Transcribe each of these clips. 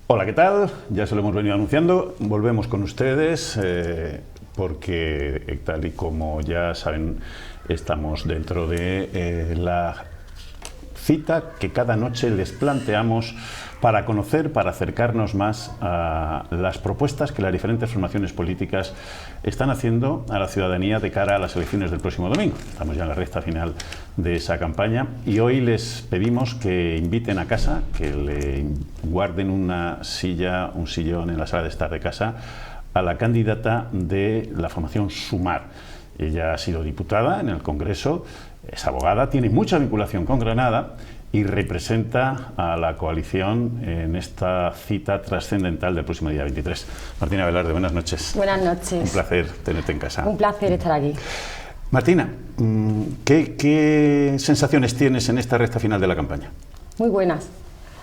Hola, ¿qué tal? Ya se lo hemos venido anunciando. Volvemos con ustedes porque, tal y como ya saben, estamos dentro de la cita que cada noche les planteamos para conocer, para acercarnos más a las propuestas que las diferentes formaciones políticas están haciendo a la ciudadanía de cara a las elecciones del próximo domingo. Estamos ya en la recta final de esa campaña y hoy les pedimos que inviten a casa, que le guarden una silla, un sillón en la sala de estar de casa a la candidata de la formación Sumar. Ella ha sido diputada en el Congreso, es abogada, tiene mucha vinculación con Granada y representa a la coalición en esta cita trascendental del próximo día 23. Martina Velarde, buenas noches. Buenas noches. Un placer tenerte en casa. Un placer estar aquí. Martina, ¿qué sensaciones tienes en esta recta final de la campaña? Muy buenas.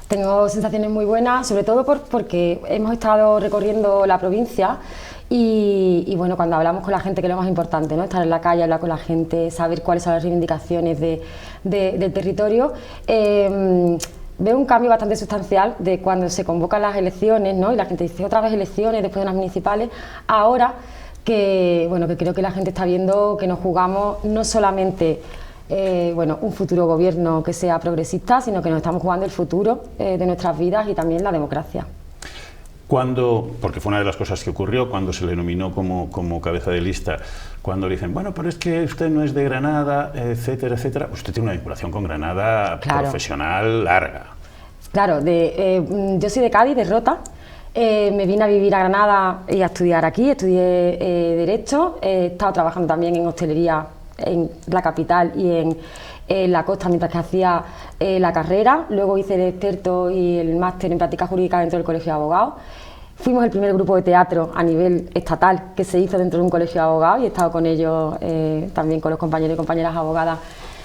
Tengo sensaciones muy buenas, sobre todo porque hemos estado recorriendo la provincia y bueno, cuando hablamos con la gente, que es lo más importante, ¿no? Estar en la calle, hablar con la gente, saber cuáles son las reivindicaciones del territorio. Veo un cambio bastante sustancial de cuando se convocan las elecciones, ¿no? Y la gente dice otra vez elecciones después de unas municipales, ahora que, bueno, que creo que la gente está viendo que nos jugamos no solamente un futuro gobierno que sea progresista, sino que nos estamos jugando el futuro de nuestras vidas y también la democracia. Porque fue una de las cosas que ocurrió cuando se le nominó como cabeza de lista, cuando le dicen, bueno, pero es que usted no es de Granada, etcétera, etcétera. Usted tiene una vinculación con Granada, claro, profesional larga. Claro, yo soy de Cádiz, de Rota. Me vine a vivir a Granada y a estudiar aquí, estudié Derecho, he estado trabajando también en hostelería en la capital y en la costa mientras que hacía la carrera. Luego hice el experto y el máster en práctica jurídica dentro del Colegio de Abogados. Fuimos el primer grupo de teatro a nivel estatal que se hizo dentro de un colegio de abogados y he estado con ellos, también con los compañeros y compañeras abogadas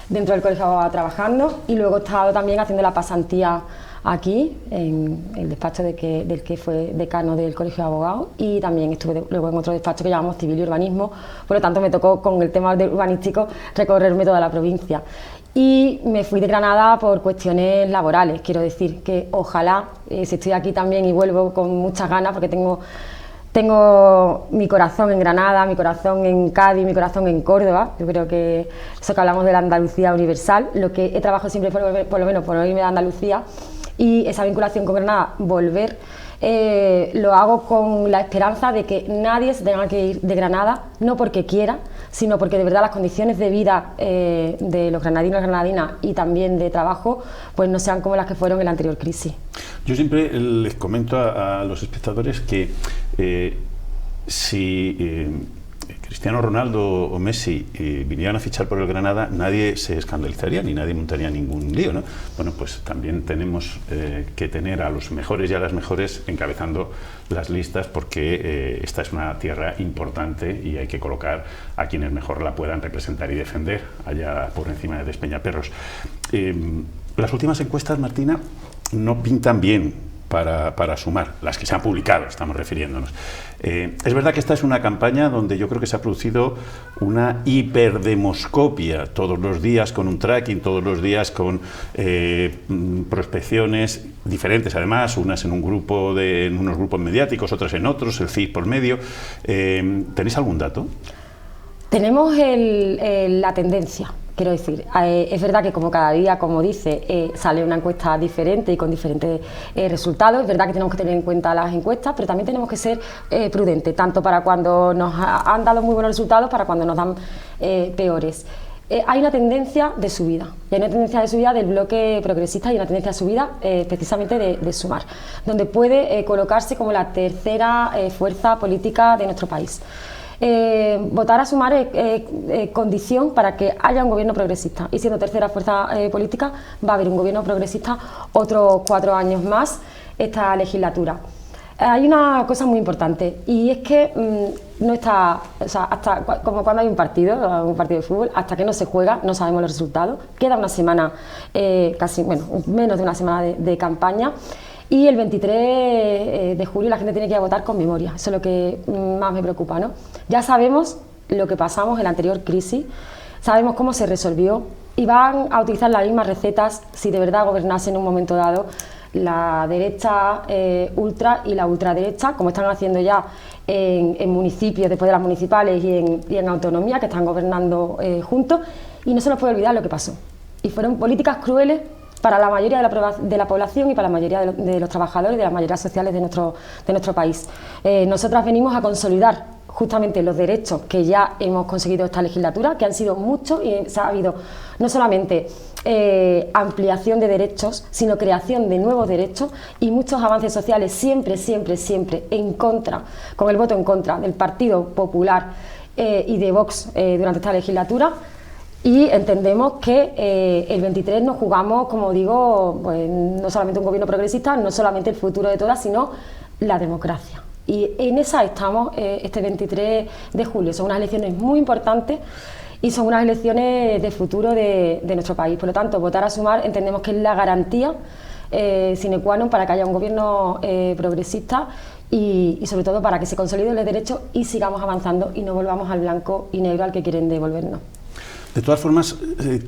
dentro del colegio de abogados trabajando, y luego he estado también haciendo la pasantía aquí en el despacho del que fue decano del Colegio de Abogados, y también estuve luego en otro despacho que llamamos Civil y Urbanismo. Por lo tanto me tocó con el tema urbanístico recorrerme toda la provincia y me fui de Granada por cuestiones laborales. Quiero decir que ojalá, si estoy aquí también y vuelvo con muchas ganas, porque tengo mi corazón en Granada, mi corazón en Cádiz, mi corazón en Córdoba. Yo creo que eso que hablamos de la Andalucía universal, lo que he trabajado siempre por lo menos por no irme de Andalucía, y esa vinculación con Granada, volver, lo hago con la esperanza de que nadie se tenga que ir de Granada, no porque quiera, sino porque de verdad las condiciones de vida de los granadinos y granadinas y también de trabajo, pues no sean como las que fueron en la anterior crisis. Yo siempre les comento a los espectadores que si Cristiano Ronaldo o Messi vinieran a fichar por el Granada, nadie se escandalizaría ni nadie montaría ningún lío, ¿no? Bueno, pues también tenemos que tener a los mejores y a las mejores encabezando las listas, porque esta es una tierra importante y hay que colocar a quienes mejor la puedan representar y defender allá por encima de Despeñaperros. Las últimas encuestas, Martina, no pintan bien para Sumar, las que se han publicado, estamos refiriéndonos. Es verdad que esta es una campaña donde yo creo que se ha producido una hiperdemoscopia, todos los días con un tracking, todos los días con prospecciones diferentes, además, unas en unos grupos mediáticos, otras en otros, el CIS por medio. ¿Tenéis algún dato? Tenemos la tendencia. Quiero decir, es verdad que como cada día, como dice, sale una encuesta diferente y con diferentes resultados. Es verdad que tenemos que tener en cuenta las encuestas, pero también tenemos que ser prudentes, tanto para cuando nos han dado muy buenos resultados, para cuando nos dan peores. Hay una tendencia de subida, y hay una tendencia de subida del bloque progresista y una tendencia de subida precisamente de Sumar, donde puede colocarse como la tercera fuerza política de nuestro país. Votar a Sumar es condición para que haya un gobierno progresista, y siendo tercera fuerza política va a haber un gobierno progresista otros 4 años más esta legislatura. Hay una cosa muy importante, y es que no está, o sea, hasta como cuando hay un partido de fútbol, hasta que no se juega no sabemos los resultados. Queda una semana, menos de una semana de campaña, y el 23 de julio la gente tiene que ir a votar con memoria. Eso es lo que más me preocupa, ¿no? Ya sabemos lo que pasamos en la anterior crisis, sabemos cómo se resolvió y van a utilizar las mismas recetas si de verdad gobernase en un momento dado la derecha ultra y la ultraderecha, como están haciendo ya en municipios después de las municipales y en autonomía, que están gobernando juntos, y no se nos puede olvidar lo que pasó. Y fueron políticas crueles para la mayoría de la población y para la mayoría de los trabajadores y de las mayorías sociales de nuestro país. Nosotras venimos a consolidar justamente los derechos que ya hemos conseguido esta legislatura, que han sido muchos y ha habido no solamente ampliación de derechos, sino creación de nuevos derechos y muchos avances sociales, siempre en contra, con el voto en contra del Partido Popular y de Vox durante esta legislatura. Y entendemos que el 23 nos jugamos, como digo, pues, no solamente un gobierno progresista, no solamente el futuro de todas, sino la democracia. Y en esa estamos este 23 de julio. Son unas elecciones muy importantes y son unas elecciones de futuro de nuestro país. Por lo tanto, votar a Sumar entendemos que es la garantía sine qua non para que haya un gobierno progresista y sobre todo para que se consoliden los derechos y sigamos avanzando y no volvamos al blanco y negro al que quieren devolvernos. De todas formas,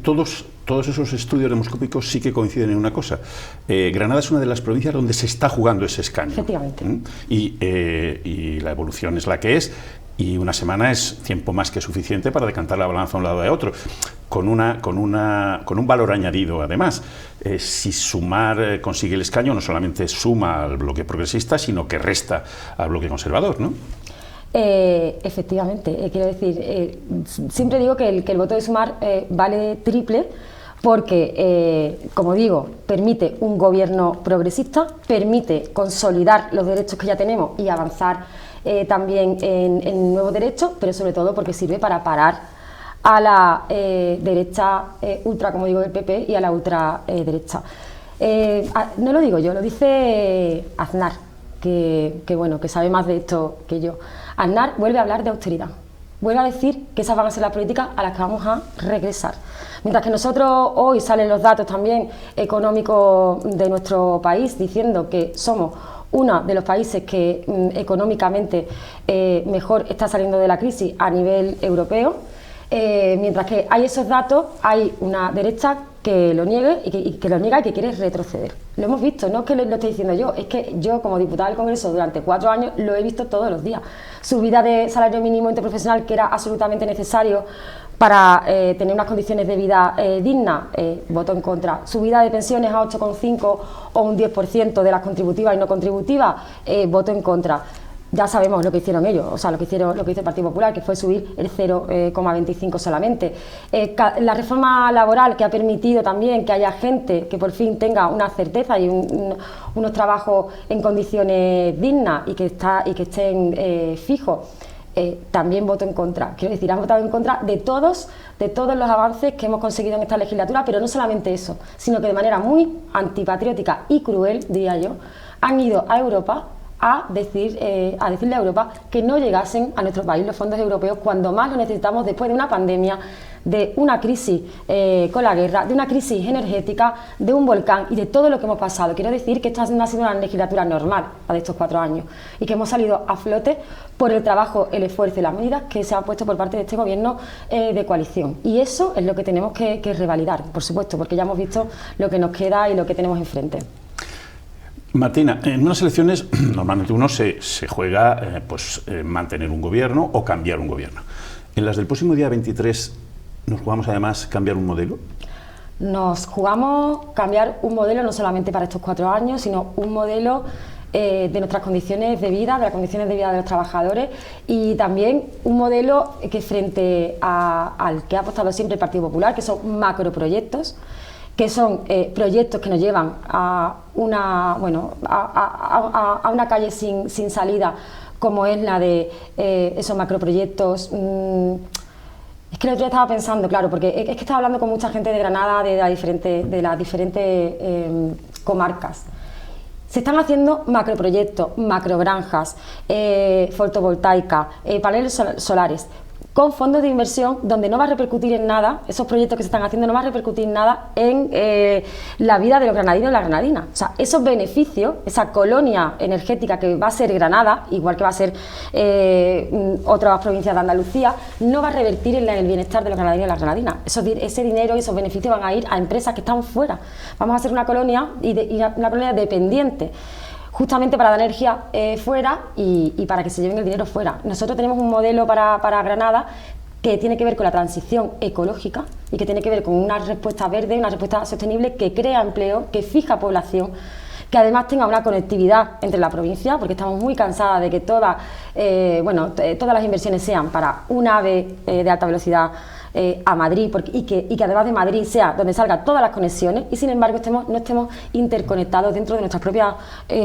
todos esos estudios demoscópicos sí que coinciden en una cosa. Granada es una de las provincias donde se está jugando ese escaño. Efectivamente. Y la evolución es la que es, y una semana es tiempo más que suficiente para decantar la balanza a un lado o a otro, con un valor añadido además. Si Sumar consigue el escaño, no solamente suma al bloque progresista, sino que resta al bloque conservador, ¿no? Efectivamente, quiero decir, siempre digo que el voto de Sumar vale triple porque, como digo, permite un gobierno progresista, permite consolidar los derechos que ya tenemos y avanzar también en nuevos derechos, pero sobre todo porque sirve para parar a la derecha ultra, como digo, del PP y a la ultraderecha. No lo digo yo, lo dice Aznar, que bueno, que sabe más de esto que yo. Aznar vuelve a hablar de austeridad, vuelve a decir que esas van a ser las políticas a las que vamos a regresar. Mientras que nosotros hoy salen los datos también económicos de nuestro país diciendo que somos uno de los países que económicamente mejor está saliendo de la crisis a nivel europeo, mientras que hay esos datos, hay una derecha que lo niegue y que lo niega y que quiere retroceder. Lo hemos visto, no es que lo esté diciendo yo, es que yo como diputada del Congreso durante 4 años lo he visto todos los días. Subida de salario mínimo interprofesional, que era absolutamente necesario para tener unas condiciones de vida dignas, voto en contra. Subida de pensiones a 8,5 o un 10% de las contributivas y no contributivas, voto en contra. Ya sabemos lo que hicieron ellos, o sea, lo que hizo el Partido Popular, que fue subir el 0,25 solamente. La reforma laboral, que ha permitido también que haya gente que por fin tenga una certeza y unos trabajos en condiciones dignas y que estén fijos, también voto en contra. Quiero decir, han votado en contra de todos los avances que hemos conseguido en esta legislatura, pero no solamente eso, sino que de manera muy antipatriótica y cruel, diría yo, han ido a Europa a decirle a Europa que no llegasen a nuestro país los fondos europeos cuando más lo necesitamos, después de una pandemia, de una crisis con la guerra, de una crisis energética, de un volcán y de todo lo que hemos pasado. Quiero decir que esta no ha sido una legislatura normal, la de estos 4 años, y que hemos salido a flote por el trabajo, el esfuerzo y las medidas que se han puesto por parte de este gobierno de coalición. Y eso es lo que tenemos que revalidar, por supuesto, porque ya hemos visto lo que nos queda y lo que tenemos enfrente. Martina, en unas elecciones normalmente uno se juega mantener un gobierno o cambiar un gobierno. En las del próximo día 23, ¿nos jugamos además cambiar un modelo? Nos jugamos cambiar un modelo no solamente para estos 4 años, sino un modelo de nuestras condiciones de vida, de las condiciones de vida de los trabajadores, y también un modelo que frente al que ha apostado siempre el Partido Popular, que son macroproyectos, que son proyectos que nos llevan a una calle sin salida, como es la de esos macroproyectos. Es que el otro día estaba pensando, claro, porque es que estaba hablando con mucha gente de Granada, de las diferentes comarcas. Se están haciendo macroproyectos, macrogranjas, fotovoltaicas, paneles solares, con fondos de inversión donde no va a repercutir en nada, esos proyectos que se están haciendo no va a repercutir en nada en la vida de los granadinos y las granadinas. O sea, esos beneficios, esa colonia energética que va a ser Granada, igual que va a ser otras provincias de Andalucía, no va a revertir en el bienestar de los granadinos y las granadinas. Ese dinero y esos beneficios van a ir a empresas que están fuera. Vamos a hacer una colonia una colonia dependiente, justamente para dar energía fuera y para que se lleven el dinero fuera. Nosotros tenemos un modelo para Granada que tiene que ver con la transición ecológica y que tiene que ver con una respuesta verde, una respuesta sostenible que crea empleo, que fija población, que además tenga una conectividad entre la provincia, porque estamos muy cansadas de que todas las inversiones sean para un AVE de alta velocidad a Madrid y que además de Madrid sea donde salgan todas las conexiones y sin embargo no estemos interconectados dentro de nuestra propia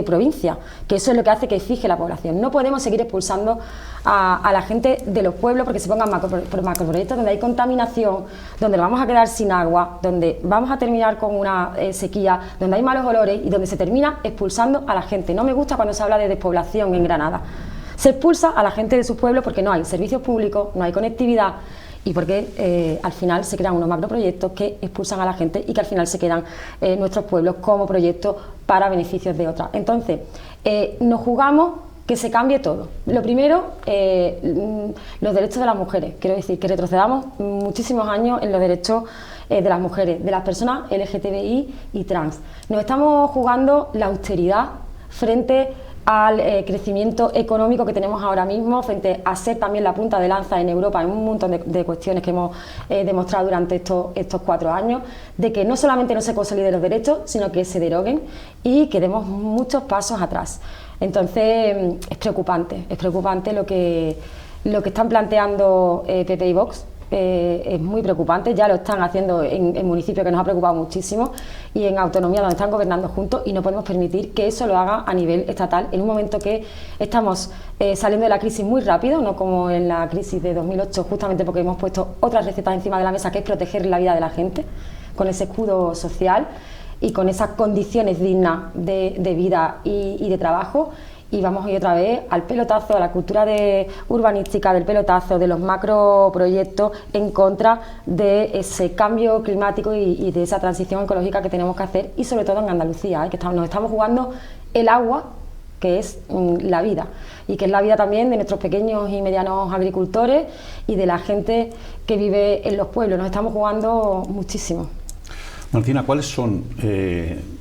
provincia, que eso es lo que hace que fije la población. No podemos seguir expulsando a la gente de los pueblos porque se pongan macroproyectos donde hay contaminación, donde nos vamos a quedar sin agua, donde vamos a terminar con una sequía, donde hay malos olores y donde se termina expulsando a la gente. No me gusta cuando se habla de despoblación en Granada. Se expulsa a la gente de sus pueblos porque no hay servicios públicos, no hay conectividad y porque al final se crean unos macroproyectos que expulsan a la gente y que al final se quedan nuestros pueblos como proyectos para beneficios de otras. Entonces, nos jugamos que se cambie todo. Lo primero, los derechos de las mujeres. Quiero decir que retrocedamos muchísimos años en los derechos de las mujeres, de las personas LGTBI y trans. Nos estamos jugando la austeridad frente al crecimiento económico que tenemos ahora mismo, frente a ser también la punta de lanza en Europa en un montón de cuestiones que hemos demostrado durante estos 4 años, de que no solamente no se consoliden los derechos, sino que se deroguen y que demos muchos pasos atrás. Entonces es preocupante lo que están planteando PP y Vox. Es muy preocupante, ya lo están haciendo en municipios que nos ha preocupado muchísimo y en autonomía donde están gobernando juntos y no podemos permitir que eso lo haga a nivel estatal en un momento que estamos saliendo de la crisis muy rápido, no como en la crisis de 2008, justamente porque hemos puesto otras recetas encima de la mesa que es proteger la vida de la gente con ese escudo social y con esas condiciones dignas de vida y de trabajo. Y vamos a ir otra vez al pelotazo, a la cultura urbanística del pelotazo, de los macroproyectos en contra de ese cambio climático y de esa transición ecológica que tenemos que hacer y sobre todo en Andalucía, que nos estamos jugando el agua, que es la vida y que es la vida también de nuestros pequeños y medianos agricultores y de la gente que vive en los pueblos. Nos estamos jugando muchísimo. Martina, ¿cuáles son,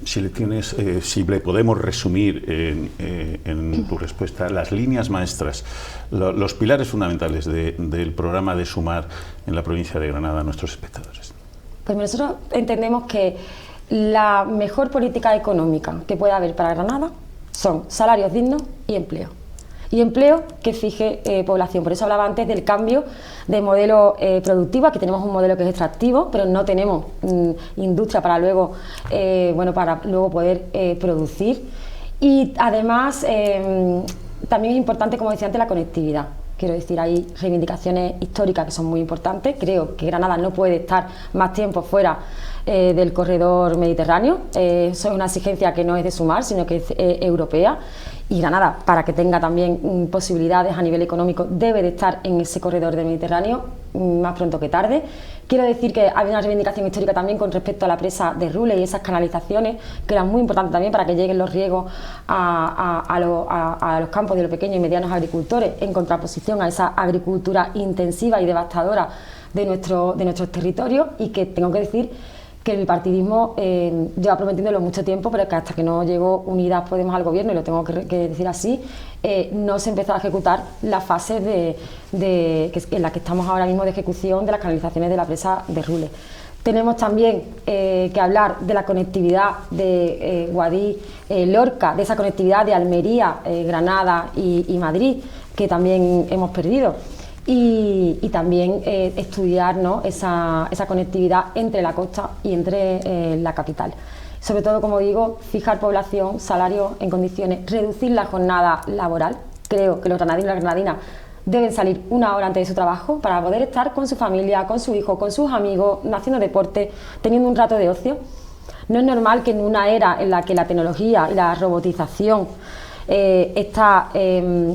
si le podemos resumir en tu respuesta, las líneas maestras, los pilares fundamentales del programa de Sumar en la provincia de Granada a nuestros espectadores? Pues nosotros entendemos que la mejor política económica que puede haber para Granada son salarios dignos y empleo. Y empleo que fije población. Por eso hablaba antes del cambio de modelo productivo. Aquí tenemos un modelo que es extractivo, pero no tenemos industria para luego, poder producir. Y además también es importante, como decía antes, la conectividad. Quiero decir, hay reivindicaciones históricas que son muy importantes. Creo que Granada no puede estar más tiempo fuera del corredor mediterráneo. Eso es una exigencia que no es de Sumar, sino que es europea. Y Granada, para que tenga también posibilidades a nivel económico, debe de estar en ese corredor del Mediterráneo más pronto que tarde. Quiero decir que hay una reivindicación histórica también con respecto a la presa de Rule y esas canalizaciones, que eran muy importantes también para que lleguen los riegos a los campos de los pequeños y medianos agricultores, en contraposición a esa agricultura intensiva y devastadora de nuestros territorios, y que tengo que decir que el bipartidismo lleva prometiéndolo mucho tiempo, pero que hasta que no llegó Unidas Podemos al gobierno, y lo tengo que decir así, no se empezó a ejecutar las fases en las que estamos ahora mismo de ejecución de las canalizaciones de la presa de Rule. Tenemos también que hablar de la conectividad de Guadix, Lorca, de esa conectividad de Almería, Granada y Madrid, que también hemos perdido. Y también estudiar, ¿no?, esa conectividad entre la costa y entre la capital. Sobre todo, como digo, fijar población, salarios en condiciones, reducir la jornada laboral. Creo que los granadinos y las granadinas deben salir 1 hora antes de su trabajo para poder estar con su familia, con su hijo, con sus amigos, haciendo deporte, teniendo un rato de ocio. No es normal que en una era en la que la tecnología y la robotización está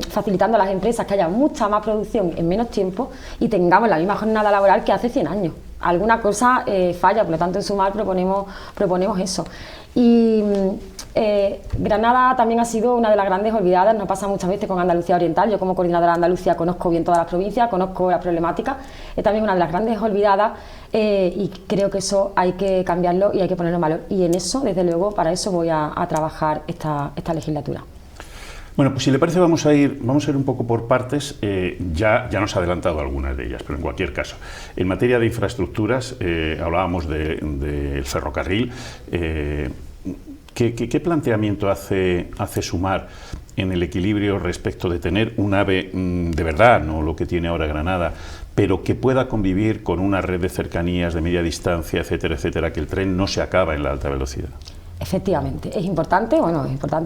facilitando a las empresas que haya mucha más producción en menos tiempo y tengamos la misma jornada laboral que hace 100 años. Alguna cosa falla, por lo tanto en Sumar proponemos eso. Y Granada también ha sido una de las grandes olvidadas, nos pasa muchas veces con Andalucía Oriental. Yo como coordinadora de Andalucía conozco bien todas las provincias, conozco las problemáticas, es también una de las grandes olvidadas y creo que eso hay que cambiarlo y hay que ponerlo en valor. Y en eso, desde luego, para eso voy a trabajar esta legislatura. Bueno, pues si le parece vamos a ir un poco por partes. Ya nos ha adelantado algunas de ellas, pero en cualquier caso, en materia de infraestructuras, hablábamos del ferrocarril. ¿Qué planteamiento hace Sumar en el equilibrio respecto de tener un AVE de verdad, no lo que tiene ahora Granada, pero que pueda convivir con una red de cercanías de media distancia, etcétera, etcétera, que el tren no se acaba en la alta velocidad? Efectivamente, es importante,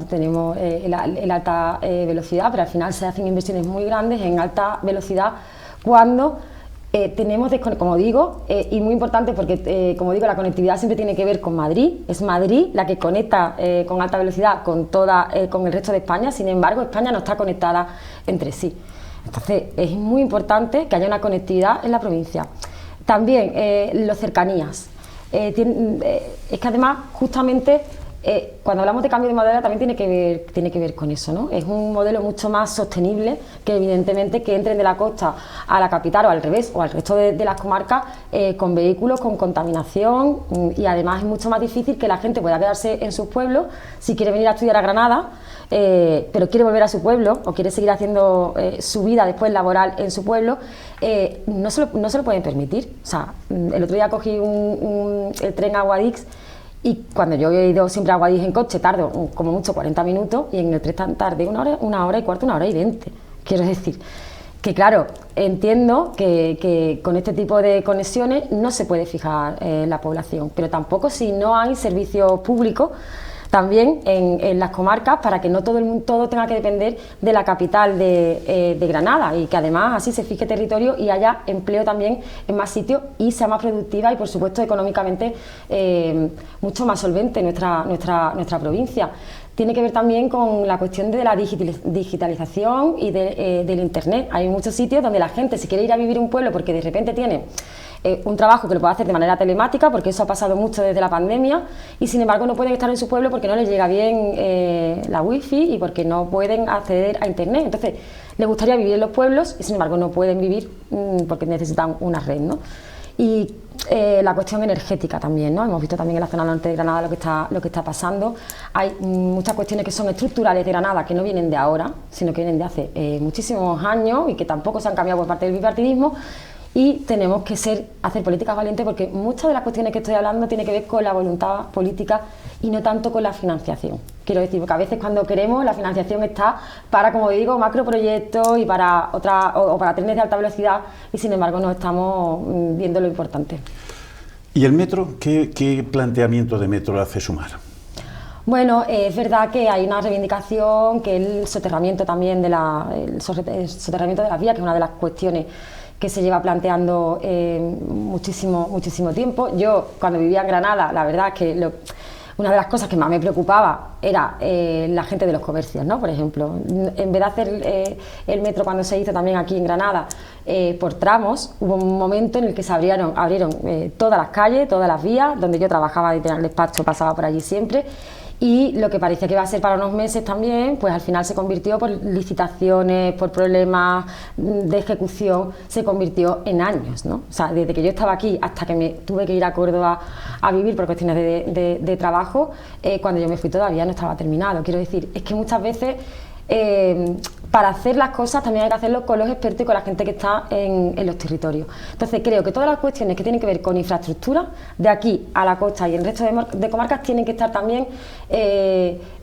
tenemos el alta velocidad, pero al final se hacen inversiones muy grandes en alta velocidad cuando tenemos, como digo, y muy importante porque, como digo, la conectividad siempre tiene que ver con Madrid, es Madrid la que conecta con alta velocidad con el resto de España. Sin embargo, España no está conectada entre sí. Entonces, es muy importante que haya una conectividad en la provincia. También, las cercanías. Es que además, justamente, cuando hablamos de cambio de modelo también tiene que ver con eso, ¿no? Es un modelo mucho más sostenible que evidentemente que entren de la costa a la capital o al revés o al resto de las comarcas con vehículos con contaminación, y además es mucho más difícil que la gente pueda quedarse en sus pueblos si quiere venir a estudiar a Granada, pero quiere volver a su pueblo o quiere seguir haciendo su vida después laboral en su pueblo. No se lo pueden permitir. O sea, el otro día cogí el tren a Guadix. Y cuando yo he ido siempre a Guadix en coche, tardo como mucho 40 minutos y en el tren tardé una hora y cuarto, 1 hora y 20. Quiero decir que, claro, entiendo que con este tipo de conexiones no se puede fijar la población, pero tampoco si no hay servicios públicos también en las comarcas para que no todo tenga que depender de la capital de Granada y que además así se fije territorio y haya empleo también en más sitios y sea más productiva y por supuesto económicamente mucho más solvente nuestra provincia. Tiene que ver también con la cuestión de la digitalización y del internet. Hay muchos sitios donde la gente si quiere ir a vivir un pueblo porque de repente tiene un trabajo que lo puede hacer de manera telemática, porque eso ha pasado mucho desde la pandemia, y sin embargo no pueden estar en su pueblo porque no les llega bien la wifi y porque no pueden acceder a internet. Entonces les gustaría vivir en los pueblos y sin embargo no pueden vivir porque necesitan una red, ¿no? Y la cuestión energética también, ¿no? Hemos visto también en la zona norte de Granada lo que está pasando. Hay muchas cuestiones que son estructurales de Granada que no vienen de ahora, sino que vienen de hace muchísimos años y que tampoco se han cambiado por parte del bipartidismo. Y tenemos que hacer políticas valientes porque muchas de las cuestiones que estoy hablando tienen que ver con la voluntad política y no tanto con la financiación. Quiero decir, porque a veces cuando queremos la financiación está para, como digo, macroproyectos y para para trenes de alta velocidad y sin embargo no estamos viendo lo importante. ¿Y el metro? ¿Qué planteamiento de metro hace Sumar? Bueno, es verdad que hay una reivindicación que es el soterramiento también el soterramiento de las vías, que es una de las cuestiones que se lleva planteando muchísimo tiempo. Yo, cuando vivía en Granada, la verdad es que una de las cosas que más me preocupaba era la gente de los comercios, ¿no? Por ejemplo, en vez de hacer el metro cuando se hizo también aquí en Granada por tramos, hubo un momento en el que se abrieron todas las calles, todas las vías, donde yo trabajaba y tenía el despacho, pasaba por allí siempre. Y lo que parecía que iba a ser para unos meses también, pues al final se convirtió por licitaciones, por problemas de ejecución, se convirtió en años, ¿no? O sea, desde que yo estaba aquí hasta que me tuve que ir a Córdoba a vivir por cuestiones de trabajo, cuando yo me fui todavía no estaba terminado. Quiero decir, es que muchas veces para hacer las cosas también hay que hacerlo con los expertos y con la gente que está en los territorios. Entonces creo que todas las cuestiones que tienen que ver con infraestructura, de aquí a la costa y el resto de comarcas, tienen que estar también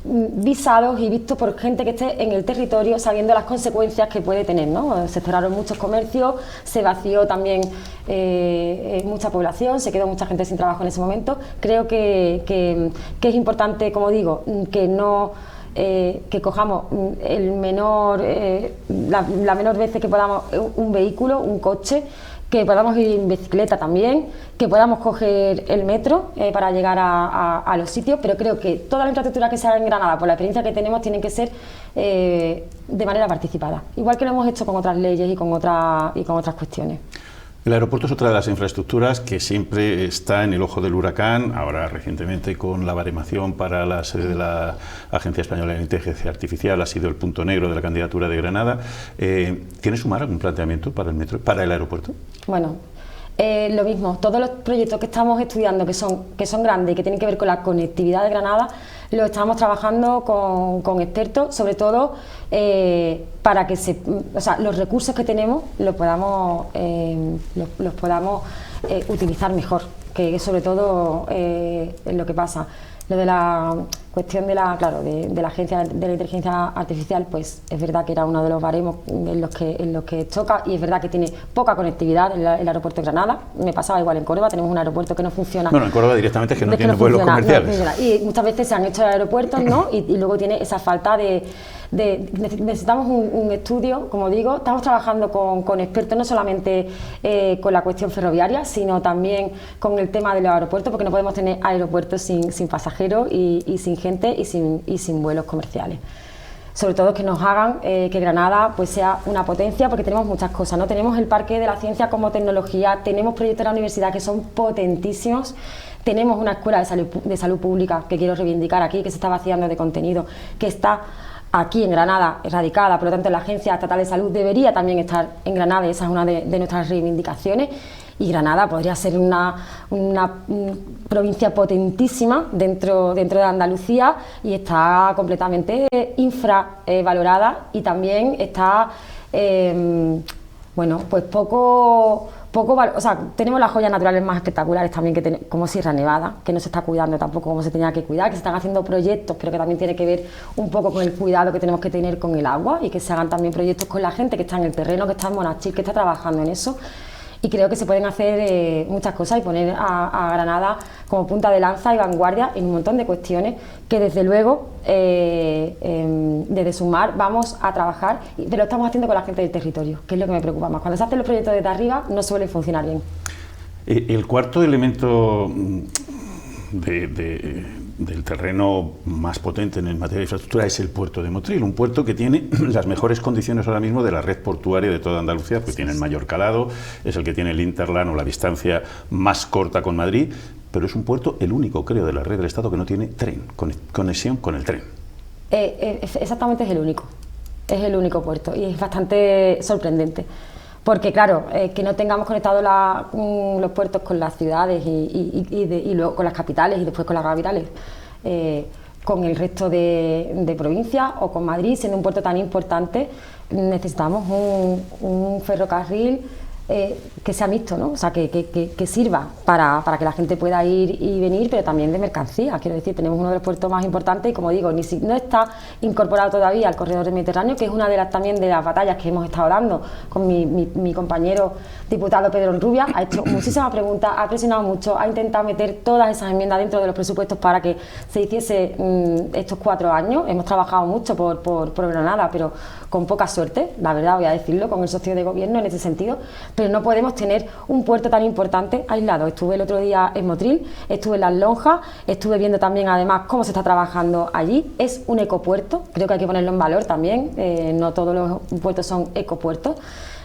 visados y vistos por gente que esté en el territorio, sabiendo las consecuencias que puede tener, ¿no? Se cerraron muchos comercios, se vació también mucha población, se quedó mucha gente sin trabajo en ese momento. Creo que es importante, como digo, que cojamos la menor veces que podamos un vehículo, un coche, que podamos ir en bicicleta también, que podamos coger el metro para llegar a los sitios, pero creo que toda la infraestructura que se haga en Granada, por la experiencia que tenemos, tienen que ser de manera participada, igual que lo hemos hecho con otras leyes y con otras cuestiones. El aeropuerto es otra de las infraestructuras que siempre está en el ojo del huracán, ahora recientemente con la baremación para la sede de la Agencia Española de Inteligencia Artificial ha sido el punto negro de la candidatura de Granada. ¿Tiene Sumar algún planteamiento para el metro, para el aeropuerto? Bueno, lo mismo, todos los proyectos que estamos estudiando que son grandes y que tienen que ver con la conectividad de Granada, lo estamos trabajando con expertos, sobre todo para que los recursos que tenemos los podamos utilizar mejor, que es sobre todo lo que pasa. Lo de la cuestión de la Agencia de la Inteligencia Artificial, pues es verdad que era uno de los baremos en los que choca, y es verdad que tiene poca conectividad el aeropuerto de Granada. Me pasaba igual en Córdoba, tenemos un aeropuerto que no funciona. Bueno, en Córdoba directamente es que no tiene vuelos comerciales. Y muchas veces se han hecho aeropuertos, ¿no? Y luego tiene esa falta necesitamos un estudio, como digo. Estamos trabajando con expertos, no solamente con la cuestión ferroviaria, sino también con el tema de los aeropuertos, porque no podemos tener aeropuertos sin pasajeros y sin gente y sin vuelos comerciales. Sobre todo que nos hagan que Granada pues sea una potencia, porque tenemos muchas cosas, ¿no? Tenemos el Parque de la Ciencia como tecnología, tenemos proyectos de la universidad que son potentísimos, tenemos una escuela de salud pública que quiero reivindicar aquí, que se está vaciando de contenido, que está aquí en Granada, radicada, por lo tanto la Agencia Estatal de Salud debería también estar en Granada, y esa es una de nuestras reivindicaciones. Y Granada podría ser una provincia potentísima dentro de Andalucía, y está completamente infravalorada, y también está, pues tenemos las joyas naturales más espectaculares también, como Sierra Nevada, que no se está cuidando tampoco como se tenía que cuidar, que se están haciendo proyectos, pero que también tiene que ver un poco con el cuidado que tenemos que tener con el agua, y que se hagan también proyectos con la gente que está en el terreno, que está en Monachil, que está trabajando en eso. Y creo que se pueden hacer muchas cosas y poner a Granada como punta de lanza y vanguardia en un montón de cuestiones que desde luego desde Sumar vamos a trabajar, pero lo estamos haciendo con la gente del territorio, que es lo que me preocupa más. Cuando se hacen los proyectos desde arriba no suelen funcionar bien. El cuarto elemento del terreno más potente en materia de infraestructura es el puerto de Motril, un puerto que tiene las mejores condiciones ahora mismo de la red portuaria de toda Andalucía, porque tiene el mayor calado, es el que tiene el hinterland o la distancia más corta con Madrid, pero es un puerto, el único, creo, de la red del Estado que no tiene tren, conexión con el tren. Exactamente, es el único puerto, y es bastante sorprendente. Porque claro, que no tengamos conectados los puertos con las ciudades y luego con las capitales y después con las capitales, con el resto de provincias o con Madrid, siendo un puerto tan importante, necesitamos un ferrocarril que sea mixto, ¿no? O sea, que sirva para que la gente pueda ir y venir, pero también de mercancías. Quiero decir, tenemos uno de los puertos más importantes y, como digo, no está incorporado todavía al corredor del Mediterráneo, que es una de las batallas que hemos estado dando con mi compañero diputado Pedro Rubia. Ha hecho muchísimas preguntas, ha presionado mucho, ha intentado meter todas esas enmiendas dentro de los presupuestos para que se hiciese estos 4 años. Hemos trabajado mucho por Granada, pero con poca suerte, la verdad, voy a decirlo, con el socio de gobierno en ese sentido, pero no podemos tener un puerto tan importante aislado. Estuve el otro día en Motril, estuve en Las Lonjas, estuve viendo también además cómo se está trabajando allí. Es un ecopuerto, creo que hay que ponerlo en valor también, no todos los puertos son ecopuertos.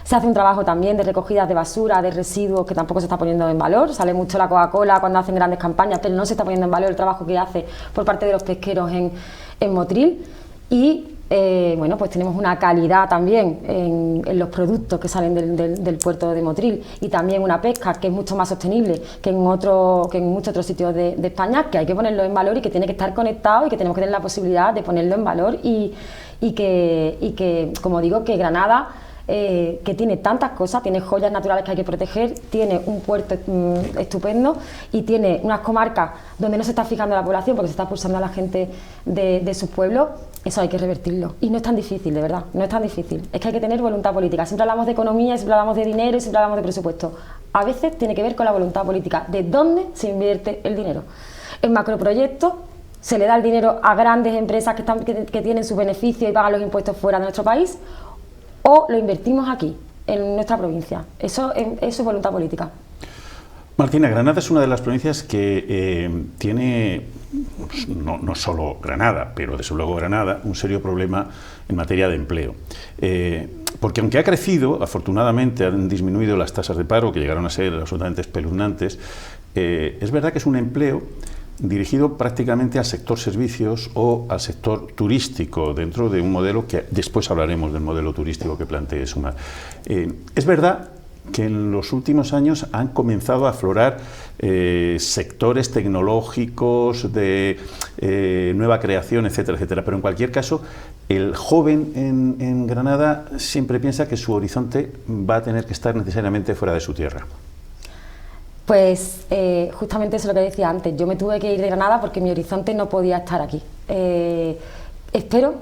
Se hace un trabajo también de recogidas de basura, de residuos, que tampoco se está poniendo en valor. Sale mucho la Coca-Cola cuando hacen grandes campañas, pero no se está poniendo en valor el trabajo que hace por parte de los pesqueros en Motril. Y pues tenemos una calidad también en los productos que salen del puerto de Motril, y también una pesca que es mucho más sostenible que en muchos otros sitios de España, que hay que ponerlo en valor y que tiene que estar conectado, y que tenemos que tener la posibilidad de ponerlo en valor, y que como digo, que Granada, que tiene tantas cosas, tiene joyas naturales que hay que proteger, tiene un puerto estupendo y tiene unas comarcas donde no se está fijando la población porque se está expulsando a la gente de sus pueblos. Eso hay que revertirlo, y no es tan difícil, de verdad, no es tan difícil. Es que hay que tener voluntad política. Siempre hablamos de economía, siempre hablamos de dinero y siempre hablamos de presupuesto. A veces tiene que ver con la voluntad política, de dónde se invierte el dinero. En macroproyectos se le da el dinero a grandes empresas que tienen sus beneficios y pagan los impuestos fuera de nuestro país, o lo invertimos aquí, en nuestra provincia. Eso es voluntad política. Martina, Granada es una de las provincias que tiene, no solo Granada, pero desde luego Granada, un serio problema en materia de empleo. Porque aunque ha crecido, afortunadamente han disminuido las tasas de paro, que llegaron a ser absolutamente espeluznantes, es verdad que es un empleo dirigido prácticamente al sector servicios o al sector turístico, dentro de un modelo que después hablaremos del modelo turístico que plantee Sumar. Es verdad que en los últimos años han comenzado a aflorar sectores tecnológicos de nueva creación, etcétera, etcétera. Pero en cualquier caso, el joven en Granada siempre piensa que su horizonte va a tener que estar necesariamente fuera de su tierra. Pues justamente eso es lo que decía antes. Yo me tuve que ir de Granada porque mi horizonte no podía estar aquí. Espero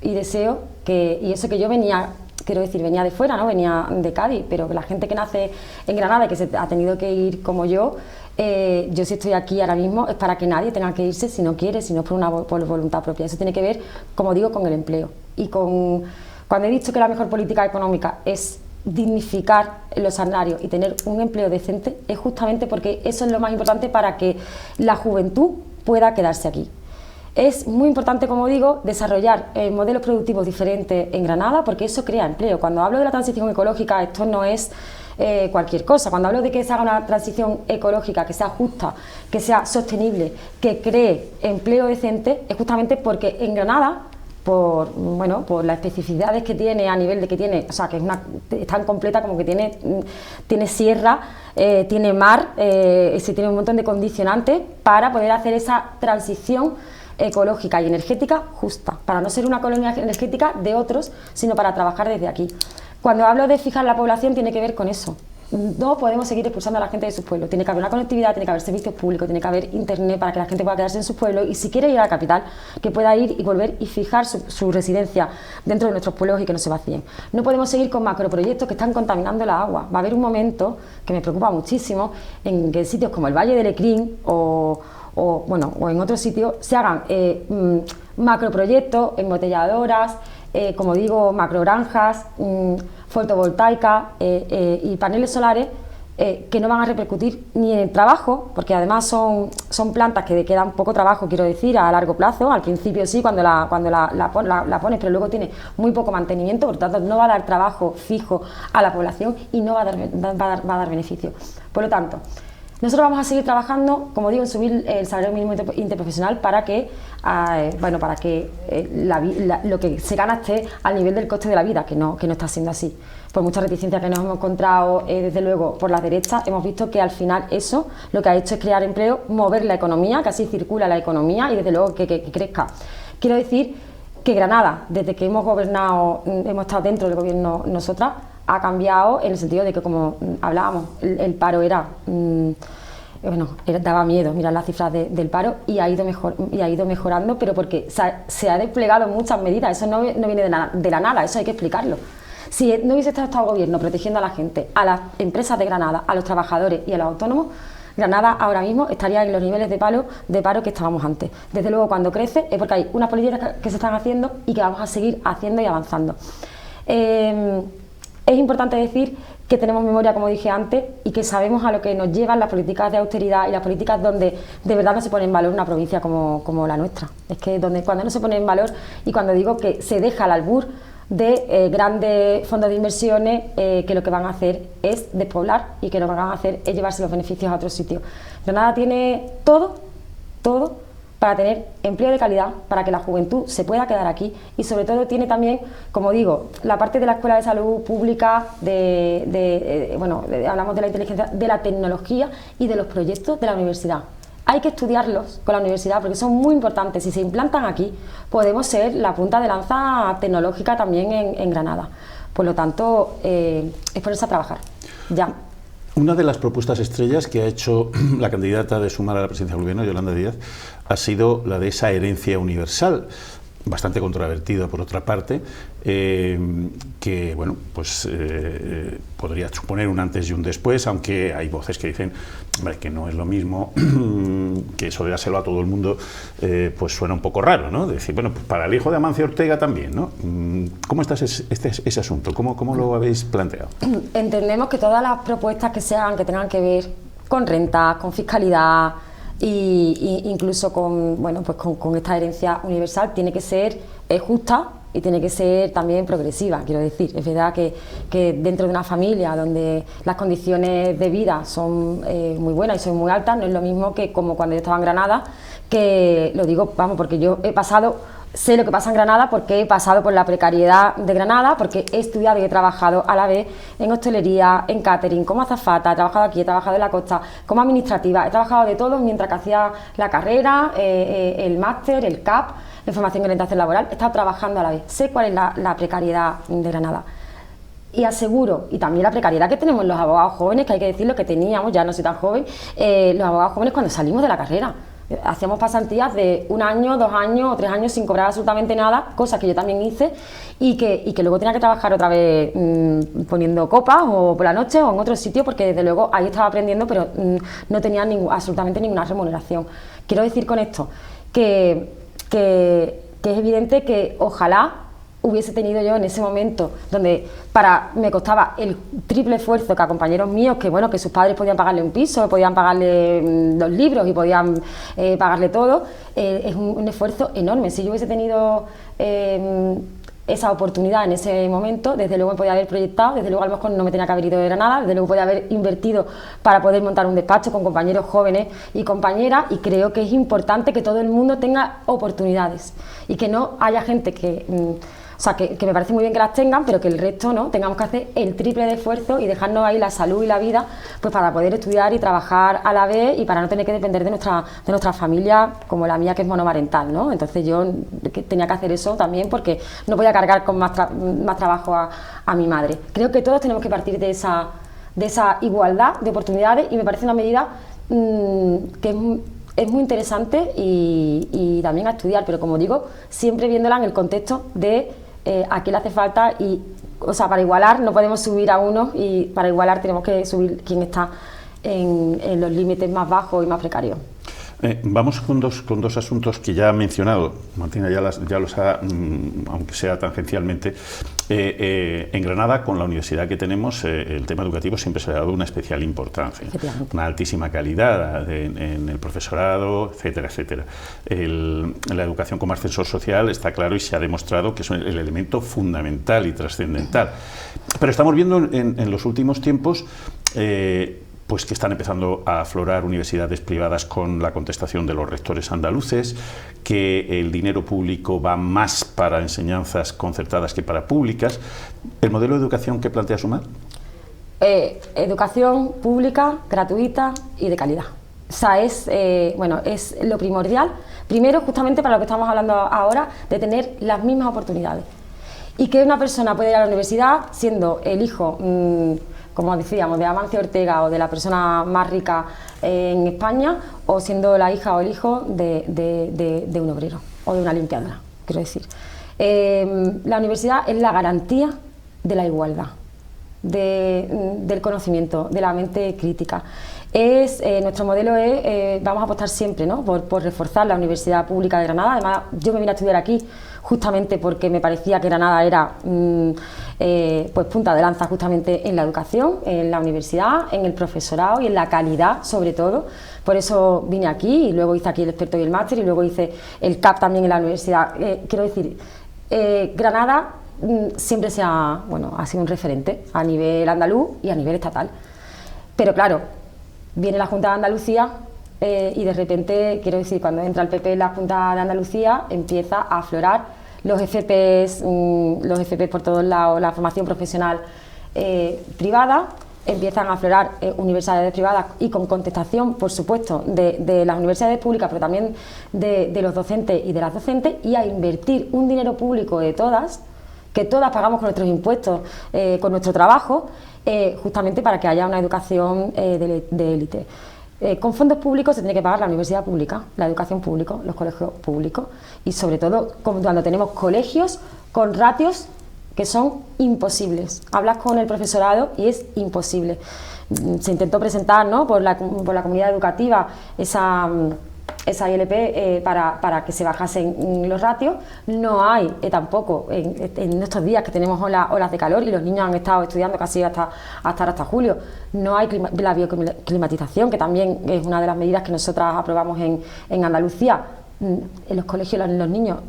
y deseo que, y eso que yo venía, quiero decir, venía de fuera, ¿no? Venía de Cádiz, pero que la gente que nace en Granada y que se ha tenido que ir como yo si estoy aquí ahora mismo es para que nadie tenga que irse si no quiere, si no es por voluntad propia. Eso tiene que ver, como digo, con el empleo. Y cuando he dicho que la mejor política económica es dignificar los salarios y tener un empleo decente, es justamente porque eso es lo más importante para que la juventud pueda quedarse aquí. Es muy importante, como digo, desarrollar modelos productivos diferentes en Granada, porque eso crea empleo. Cuando hablo de la transición ecológica, esto no es cualquier cosa. Cuando hablo de que se haga una transición ecológica que sea justa, que sea sostenible, que cree empleo decente, es justamente porque en Granada, por las especificidades que tiene a nivel de que tiene, o sea, que es tan completa como que tiene sierra, tiene mar, tiene un montón de condicionantes para poder hacer esa transición ecológica y energética justa, para no ser una colonia energética de otros, sino para trabajar desde aquí. Cuando hablo de fijar la población tiene que ver con eso. No podemos seguir expulsando a la gente de sus pueblos. Tiene que haber una conectividad, tiene que haber servicios públicos, tiene que haber internet para que la gente pueda quedarse en sus pueblos y si quiere ir a la capital, que pueda ir y volver y fijar su residencia dentro de nuestros pueblos y que no se vacíen. No podemos seguir con macroproyectos que están contaminando la agua. Va a haber un momento que me preocupa muchísimo en que sitios como el Valle de Lecrín o en otros sitios se hagan macroproyectos, embotelladoras, como digo, macrogranjas, fotovoltaicas y paneles solares que no van a repercutir ni en el trabajo, porque además son plantas que quedan poco trabajo, quiero decir, a largo plazo. Al principio sí, cuando la pones, pero luego tiene muy poco mantenimiento, por lo tanto no va a dar trabajo fijo a la población y no va a dar beneficio. Por lo tanto, nosotros vamos a seguir trabajando, como digo, en subir el salario mínimo interprofesional para que lo que se gana esté al nivel del coste de la vida, que no está siendo así. Por muchas reticencias que nos hemos encontrado, desde luego, por las derechas, hemos visto que al final eso lo que ha hecho es crear empleo, mover la economía, que así circula la economía y desde luego que crezca. Quiero decir que Granada, desde que hemos gobernado, hemos estado dentro del gobierno nosotras, ha cambiado en el sentido de que, como hablábamos, el paro daba miedo mirar las cifras del paro y ha ido mejorando, pero porque se ha desplegado muchas medidas. Eso no viene de la nada, eso hay que explicarlo. Si no hubiese estado el gobierno protegiendo a la gente, a las empresas de Granada, a los trabajadores y a los autónomos, Granada ahora mismo estaría en los niveles de paro que estábamos antes. Desde luego, cuando crece es porque hay unas políticas que se están haciendo y que vamos a seguir haciendo y avanzando. Es importante decir que tenemos memoria, como dije antes, y que sabemos a lo que nos llevan las políticas de austeridad y las políticas donde de verdad no se pone en valor una provincia como la nuestra. Es que cuando no se pone en valor, y cuando digo que se deja al albur de grandes fondos de inversiones que lo que van a hacer es despoblar y que lo que van a hacer es llevarse los beneficios a otros sitios. Granada tiene todo para tener empleo de calidad, para que la juventud se pueda quedar aquí y sobre todo tiene también, como digo, la parte de la Escuela de Salud Pública, hablamos de la inteligencia, de la tecnología y de los proyectos de la universidad. Hay que estudiarlos con la universidad porque son muy importantes. Si se implantan aquí, podemos ser la punta de lanza tecnológica también en Granada. Por lo tanto, es ponerse a trabajar, ya. Una de las propuestas estrellas que ha hecho la candidata de Sumar a la presidencia del gobierno, Yolanda Díaz, ha sido la de esa herencia universal. bastante controvertido por otra parte, que bueno, pues podría suponer un antes y un después, aunque hay voces que dicen, hombre, que no es lo mismo, que eso de dárselo a todo el mundo, pues suena un poco raro, ¿no? Decir, bueno, pues para el hijo de Amancio Ortega también, ¿no? ¿Cómo está ese asunto? ¿Cómo lo habéis planteado? Entendemos que todas las propuestas que se hagan, que tengan que ver con rentas, con fiscalidad, y incluso con, bueno, pues con esta herencia universal, tiene que ser justa y tiene que ser también progresiva, quiero decir. Es verdad que dentro de una familia donde las condiciones de vida son muy buenas y son muy altas, no es lo mismo que como cuando yo estaba en Granada, que lo digo, vamos, porque yo he pasado... Sé lo que pasa en Granada porque he pasado por la precariedad de Granada, porque he estudiado y he trabajado a la vez en hostelería, en catering, como azafata, he trabajado aquí, he trabajado en la costa, como administrativa, he trabajado de todo mientras que hacía la carrera, el máster, el CAP, la formación en orientación laboral, he estado trabajando a la vez. Sé cuál es la precariedad de Granada. Y aseguro, y también la precariedad que tenemos los abogados jóvenes, que hay que decir lo que teníamos, ya no soy tan joven, los abogados jóvenes cuando salimos de la carrera. Hacíamos pasantías de 1 año, 2 años o 3 años sin cobrar absolutamente nada, cosas que yo también hice y que luego tenía que trabajar otra vez poniendo copas o por la noche o en otro sitio, porque desde luego ahí estaba aprendiendo, pero no tenía absolutamente ninguna remuneración. Quiero decir con esto que es evidente que ojalá hubiese tenido yo en ese momento donde me costaba el triple esfuerzo que a compañeros míos que bueno, que sus padres podían pagarle un piso, podían pagarle los libros y podían pagarle todo, es un esfuerzo enorme. Si yo hubiese tenido esa oportunidad en ese momento, desde luego me podía haber proyectado, desde luego a lo mejor no me tenía que haber ido de Granada, desde luego podía haber invertido para poder montar un despacho con compañeros jóvenes y compañeras, y creo que es importante que todo el mundo tenga oportunidades y que no haya gente que... O sea, que me parece muy bien que las tengan, pero que el resto no, tengamos que hacer el triple de esfuerzo y dejarnos ahí la salud y la vida, pues para poder estudiar y trabajar a la vez y para no tener que depender de nuestra familia, como la mía, que es monomarental, ¿no? Entonces yo tenía que hacer eso también porque no podía cargar con más trabajo a mi madre. Creo que todos tenemos que partir de esa igualdad de oportunidades, y me parece una medida que es muy interesante y también a estudiar, pero como digo, siempre viéndola en el contexto de a qué le hace falta, y, o sea, para igualar no podemos subir a uno, y para igualar tenemos que subir quien está en los límites más bajos y más precarios. Vamos con dos asuntos que ya ha mencionado Martina, ya los ha, aunque sea tangencialmente. En Granada, con la universidad que tenemos, el tema educativo siempre se ha dado una especial importancia, una altísima calidad en el profesorado, etcétera, etcétera. La educación como ascensor social está claro y se ha demostrado que es el elemento fundamental y trascendental. Pero estamos viendo en los últimos tiempos pues que están empezando a aflorar universidades privadas con la contestación de los rectores andaluces, que el dinero público va más para enseñanzas concertadas que para públicas. ¿El modelo de educación que plantea Sumar? Educación pública, gratuita y de calidad. O sea, es lo primordial, primero justamente para lo que estamos hablando ahora, de tener las mismas oportunidades. Y que una persona puede ir a la universidad siendo el hijo... como decíamos, de Amancio Ortega o de la persona más rica en España, o siendo la hija o el hijo de un obrero o de una limpiadora, quiero decir. La universidad es la garantía de la igualdad, del conocimiento, de la mente crítica. Nuestro modelo es, vamos a apostar siempre, ¿no?, por reforzar la Universidad Pública de Granada. Además, yo me vine a estudiar aquí justamente porque me parecía que Granada era pues punta de lanza justamente en la educación, en la universidad, en el profesorado y en la calidad sobre todo. Por eso vine aquí y luego hice aquí el experto y el máster y luego hice el CAP también en la universidad. Quiero decir, Granada siempre ha sido un referente a nivel andaluz y a nivel estatal. Pero claro, viene la Junta de Andalucía y de repente, quiero decir, cuando entra el PP en la Junta de Andalucía, empieza a aflorar los FPs por todos lados, la formación profesional privada, empiezan a aflorar universidades privadas y con contestación, por supuesto, de las universidades públicas, pero también de los docentes y de las docentes, y a invertir un dinero público de todas, que todas pagamos con nuestros impuestos, con nuestro trabajo, justamente para que haya una educación de élite. Con fondos públicos se tiene que pagar la universidad pública, la educación pública, los colegios públicos y sobre todo cuando tenemos colegios con ratios que son imposibles. Hablas con el profesorado y es imposible. Se intentó presentar, ¿no?, por la comunidad educativa esa ILP para que se bajasen los ratios. No hay tampoco en estos días que tenemos olas de calor y los niños han estado estudiando casi hasta julio. No hay la bioclimatización, que también es una de las medidas que nosotras aprobamos en Andalucía. En los colegios los niños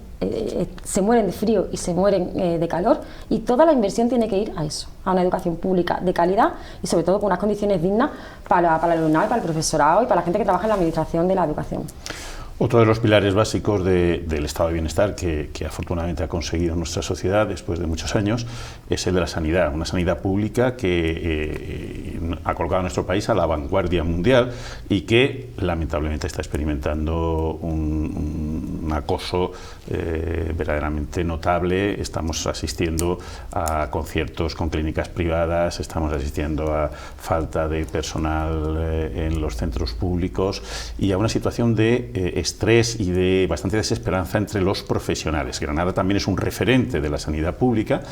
se mueren de frío y se mueren de calor, y toda la inversión tiene que ir a eso, a una educación pública de calidad y sobre todo con unas condiciones dignas para el alumnado y para el profesorado y para la gente que trabaja en la administración de la educación. Otro de los pilares básicos del estado de bienestar que afortunadamente ha conseguido nuestra sociedad después de muchos años es el de la sanidad, una sanidad pública que ha colocado a nuestro país a la vanguardia mundial y que lamentablemente está experimentando un acoso verdaderamente notable. Estamos asistiendo a conciertos con clínicas privadas, estamos asistiendo a falta de personal en los centros públicos y a una situación de estrés y de bastante desesperanza entre los profesionales. Granada también es un referente de la sanidad pública.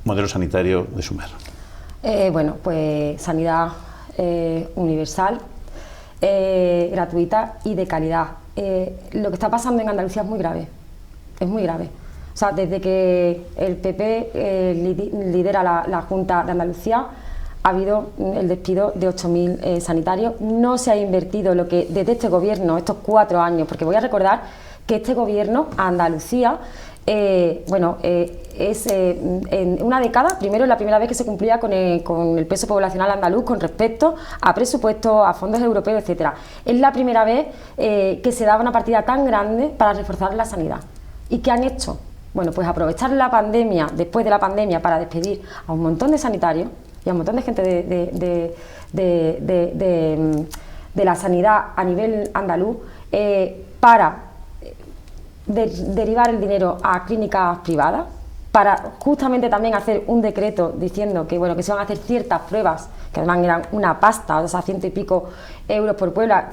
Modelo sanitario de Sumer. Bueno, pues sanidad universal, gratuita y de calidad. Lo que está pasando en Andalucía es muy grave, es muy grave. O sea, desde que el PP lidera la Junta de Andalucía, ha habido el despido de 8.000 sanitarios. No se ha invertido lo que desde este gobierno, estos 4 años, porque voy a recordar que este gobierno, Andalucía, es en una década, primero es la primera vez que se cumplía con el peso poblacional andaluz con respecto a presupuestos, a fondos europeos, etcétera. Es la primera vez que se daba una partida tan grande para reforzar la sanidad. ¿Y qué han hecho? Bueno, pues aprovechar la pandemia, después de la pandemia, para despedir a un montón de sanitarios y a un montón de gente de la sanidad a nivel andaluz para derivar el dinero a clínicas privadas, para justamente también hacer un decreto diciendo que, bueno, que se van a hacer ciertas pruebas, que además eran una pasta, o sea, 100 y pico euros por prueba,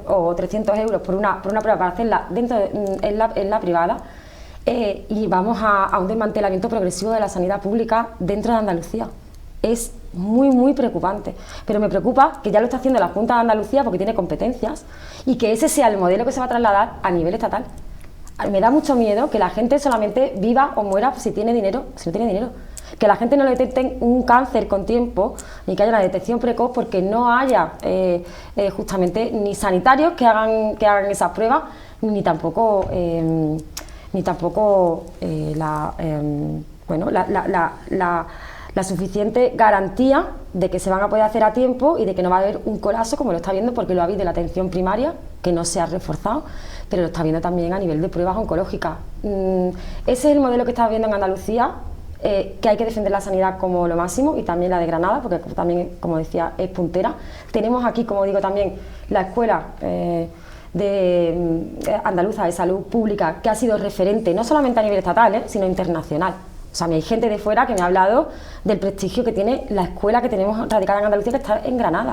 o 300 euros por una prueba para hacerla en la privada. Y vamos a un desmantelamiento progresivo de la sanidad pública dentro de Andalucía. Es muy, muy preocupante, pero me preocupa que ya lo está haciendo la Junta de Andalucía porque tiene competencias y que ese sea el modelo que se va a trasladar a nivel estatal. Me da mucho miedo que la gente solamente viva o muera si tiene dinero, que la gente no le detecten un cáncer con tiempo ni que haya una detección precoz porque no haya justamente ni sanitarios que hagan esas pruebas ni tampoco la suficiente garantía de que se van a poder hacer a tiempo y de que no va a haber un colapso como lo está viendo, porque lo ha habido de la atención primaria, que no se ha reforzado, pero lo está viendo también a nivel de pruebas oncológicas. Ese es el modelo que está viendo en Andalucía, que hay que defender la sanidad como lo máximo, y también la de Granada, porque también, como decía, es puntera. Tenemos aquí, como digo, también la escuela andaluza de salud pública, que ha sido referente no solamente a nivel estatal, sino internacional. O sea, hay gente de fuera que me ha hablado del prestigio que tiene la escuela que tenemos radicada en Andalucía, que está en Granada.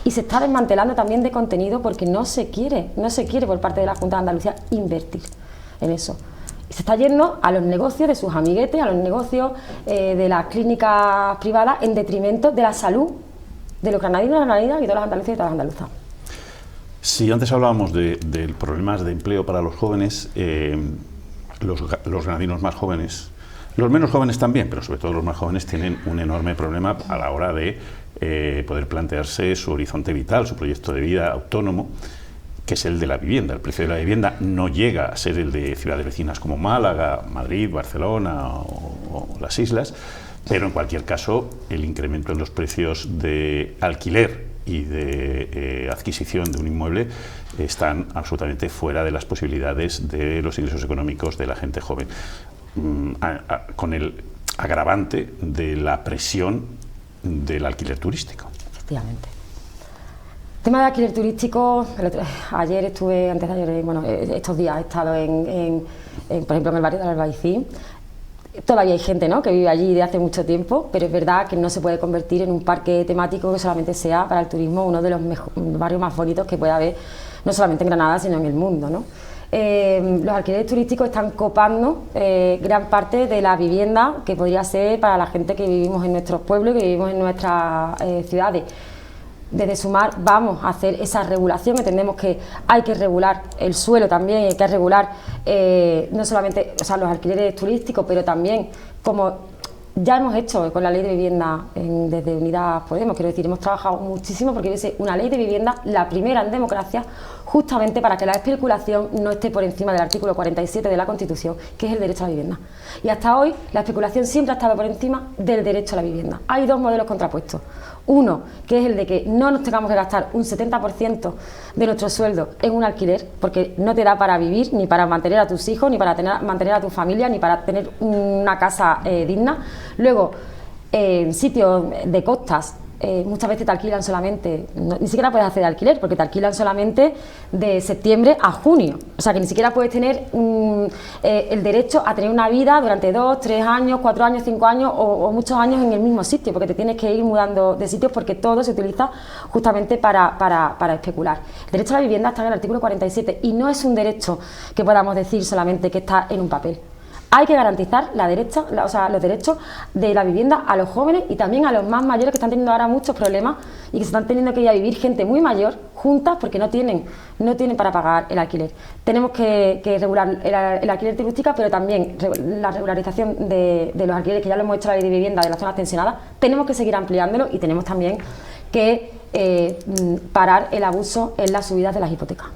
Y se está desmantelando también de contenido porque no se quiere por parte de la Junta de Andalucía invertir en eso. Y se está yendo a los negocios de sus amiguetes, a los negocios de las clínicas privadas, en detrimento de la salud de los granadinos, las granadinas y de todos los andaluces y todas las andaluzas. Si antes hablábamos de problemas de empleo para los jóvenes, los granadinos más jóvenes, los menos jóvenes también, pero sobre todo los más jóvenes, tienen un enorme problema a la hora de poder plantearse su horizonte vital, su proyecto de vida autónomo, que es el de la vivienda. El precio de la vivienda no llega a ser el de ciudades vecinas como Málaga, Madrid, Barcelona o las islas, pero en cualquier caso el incremento en los precios de alquiler y de adquisición de un inmueble están absolutamente fuera de las posibilidades de los ingresos económicos de la gente joven, con el agravante de la presión del alquiler turístico. Efectivamente. El tema del alquiler turístico, ayer estuve, antes de ayer, bueno, estos días he estado por ejemplo, en el barrio del Albaicín. Todavía hay gente, ¿no?, que vive allí de hace mucho tiempo, pero es verdad que no se puede convertir en un parque temático que solamente sea para el turismo uno de los barrios más bonitos que pueda haber, no solamente en Granada, sino en el mundo, ¿no? Los alquileres turísticos están copando gran parte de la vivienda que podría ser para la gente que vivimos en nuestros pueblos, que vivimos en nuestras ciudades. Desde Sumar vamos a hacer esa regulación, entendemos que hay que regular el suelo también, hay que regular no solamente, o sea, los alquileres turísticos, pero también, como ya hemos hecho con la ley de vivienda desde Unidas Podemos, quiero decir, hemos trabajado muchísimo porque es una ley de vivienda, la primera en democracia, justamente para que la especulación no esté por encima del artículo 47 de la Constitución, que es el derecho a la vivienda. Y hasta hoy la especulación siempre ha estado por encima del derecho a la vivienda. Hay dos modelos contrapuestos. Uno, que es el de que no nos tengamos que gastar un 70% de nuestro sueldo en un alquiler, porque no te da para vivir, ni para mantener a tus hijos, ni para mantener a tu familia, ni para tener una casa digna. Luego, en sitios de costas, muchas veces te alquilan solamente, ni siquiera puedes hacer de alquiler, porque te alquilan solamente de septiembre a junio. O sea que ni siquiera puedes tener el derecho a tener una vida durante 2, 3 años, 4 años, 5 años o muchos años en el mismo sitio, porque te tienes que ir mudando de sitios, porque todo se utiliza justamente para especular. El derecho a la vivienda está en el artículo 47 y no es un derecho que podamos decir solamente que está en un papel. Hay que garantizar los derechos de la vivienda a los jóvenes y también a los más mayores, que están teniendo ahora muchos problemas y que se están teniendo que ir a vivir gente muy mayor juntas porque no tienen para pagar el alquiler. Tenemos que regular el alquiler turístico, pero también la regularización de los alquileres, que ya lo hemos hecho en la ley de vivienda de las zonas tensionadas. Tenemos que seguir ampliándolo y tenemos también que parar el abuso en las subidas de las hipotecas.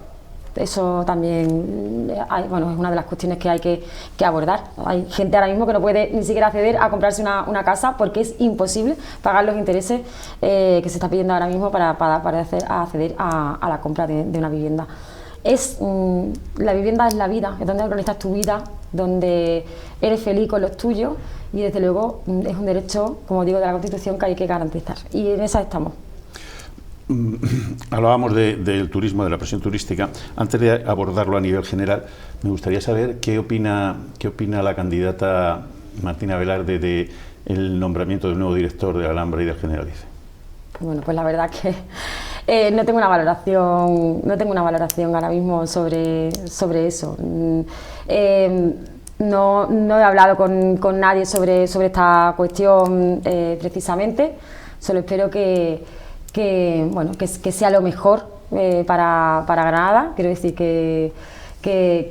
Eso también es una de las cuestiones que hay que abordar. Hay gente ahora mismo que no puede ni siquiera acceder a comprarse una casa porque es imposible pagar los intereses que se está pidiendo ahora mismo para acceder a la compra de una vivienda. La vivienda es la vida, es donde organizas tu vida, donde eres feliz con los tuyos y desde luego es un derecho, como digo, de la Constitución que hay que garantizar y en esa estamos. Hablábamos del turismo, de la presión turística. Antes de abordarlo a nivel general, me gustaría saber qué opina la candidata Martina Velarde del nombramiento del nuevo director de la Alhambra y del Generalife. Bueno, pues la verdad que no tengo una valoración ahora mismo sobre eso. No he hablado con nadie sobre esta cuestión precisamente. Solo espero que sea lo mejor para Granada. Quiero decir que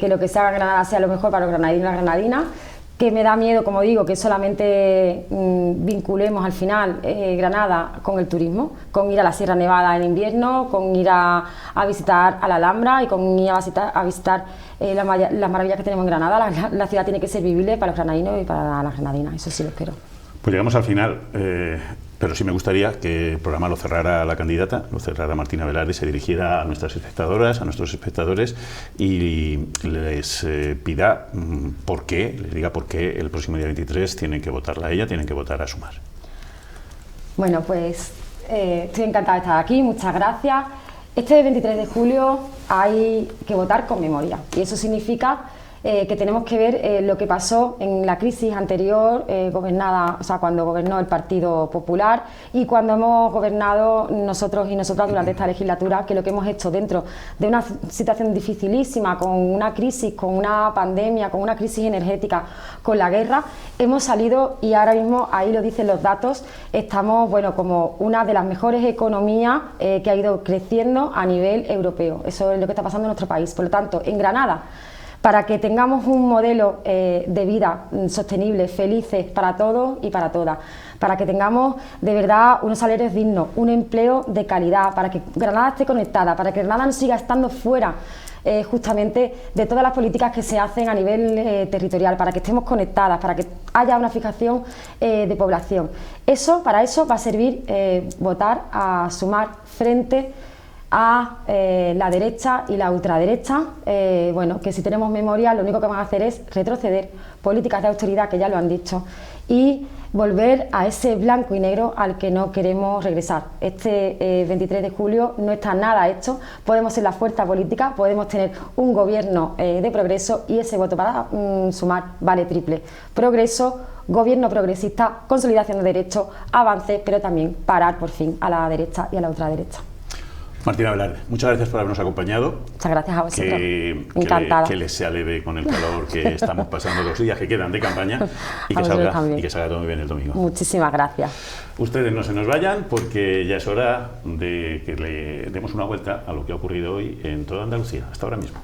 lo que se haga en Granada sea lo mejor para los granadinos y las granadinas, que me da miedo, como digo, que solamente vinculemos al final Granada con el turismo, con ir a la Sierra Nevada en invierno, con ir a visitar a la Alhambra y con ir a visitar las maravillas que tenemos en Granada. La ciudad tiene que ser vivible para los granadinos y para las granadinas, eso sí lo espero. Pues llegamos al final, pero sí me gustaría que el programa lo cerrara la candidata, lo cerrara Martina Velarde, se dirigiera a nuestras espectadoras, a nuestros espectadores y les pida les diga por qué el próximo día 23 tienen que votarla a ella, tienen que votar a Sumar. Bueno, pues estoy encantada de estar aquí, muchas gracias. Este 23 de julio hay que votar con memoria y eso significa que tenemos que ver lo que pasó en la crisis anterior, cuando gobernó el Partido Popular y cuando hemos gobernado nosotros y nosotras durante esta legislatura, que lo que hemos hecho dentro de una situación dificilísima, con una crisis, con una pandemia, con una crisis energética, con la guerra, hemos salido y ahora mismo, ahí lo dicen los datos, estamos como una de las mejores economías que ha ido creciendo a nivel europeo. Eso es lo que está pasando en nuestro país. Por lo tanto, en Granada, para que tengamos un modelo de vida sostenible, felices para todos y para todas, para que tengamos de verdad unos salarios dignos, un empleo de calidad, para que Granada esté conectada, para que Granada no siga estando fuera justamente de todas las políticas que se hacen a nivel territorial, para que estemos conectadas, para que haya una fijación de población. Para eso va a servir votar a Sumar frente a la derecha y la ultraderecha, bueno, que si tenemos memoria lo único que van a hacer es retroceder, políticas de austeridad que ya lo han dicho, y volver a ese blanco y negro al que no queremos regresar. Este 23 de julio no está nada hecho, podemos ser la fuerza política, podemos tener un gobierno de progreso y ese voto para sumar vale triple. Progreso, gobierno progresista, consolidación de derechos, avance, pero también parar por fin a la derecha y a la ultraderecha. Martina Velarde, muchas gracias por habernos acompañado. Muchas gracias a vosotros. Encantada. Que les sea leve con el calor que estamos pasando los días que quedan de campaña y que salga todo muy bien el domingo. Muchísimas gracias. Ustedes no se nos vayan porque ya es hora de que le demos una vuelta a lo que ha ocurrido hoy en toda Andalucía. Hasta ahora mismo.